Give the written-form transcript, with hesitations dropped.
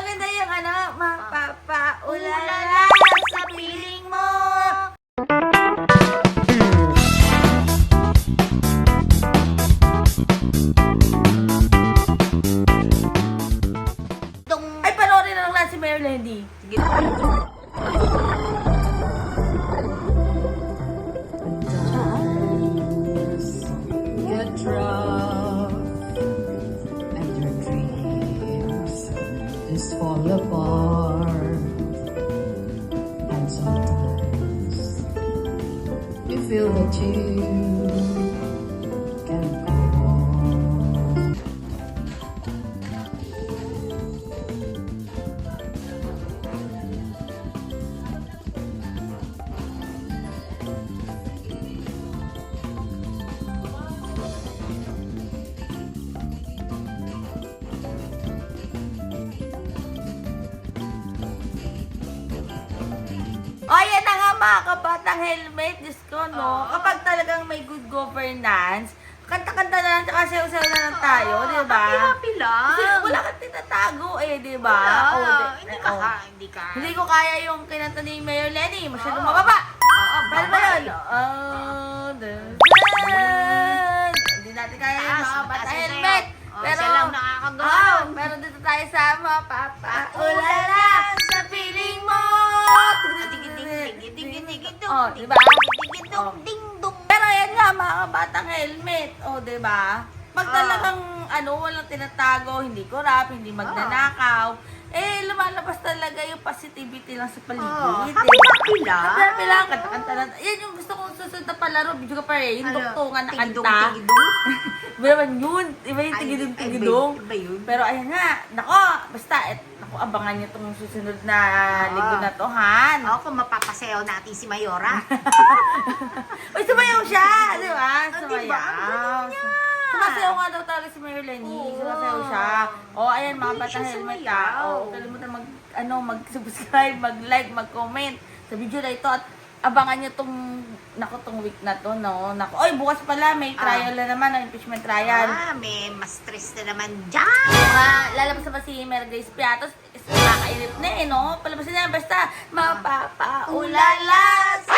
maganda yung mapapaulala sa piling mo. Ay, panoorin na lang si Mayor Lenny. Sige. Get rough and your dreams just fall apart, and sometimes you feel that you can't go on. O, yan na nga mga kabatang helmet. Diyos ko, no? Kapag talagang may good governance, kanta-kanta na lang, tsaka sayo-sayo na lang tayo, di ba? Happy lang. Kasi wala kang tinatago eh, di ba? Wala. O, Hindi ka. Hindi ko kaya yung kinanta ni Mayor Lenny. Masyadong mababa. Oo, Paano ba yun? Hindi natin kaya yung mga bata helmet. Pero, siya lang nakakagawa. pero dito tayo sa mapapaulala sa piling mo. Oh, diba? Pero yan nga mga batang helmet. Oh, diba? Pag talagang walang tinatago, hindi corrupt, hindi magnanakaw, lumalabas talaga yung positivity lang sa paligid. Happy lang. Happy lang, kanta-kanta lang. Yan yung gusto kong susunod na palaro, video ka pa rin, yung duktungan na kanta. Tigidong. Iba naman yun. Iba yung tigidong-tigidong. Iba yun. Pero ayun nga, nako, basta, abangan niyo itong susunod na linggo na to, Han. Oo, kung mapapasayaw natin si Mayora. Uy, sumayaw siya, di ba? Diba? Sumayaw. Sumasayaw nga daw talaga si Mayor Lenny. Sumasayaw siya. O, ayan, mga Hindi bata siya helmet sumayaw. ka. O, kalimutan mag-subscribe, mag-like, mag-comment sa video na ito. At abangan niyo tong week na to, no? Oy, bukas pala, may trial na naman, impeachment trial. May mas stress na naman dyan. Lalabas na ba si Mary Grace Piatos? Nakakainip na no? Palabas na yan, basta mapapaulala sa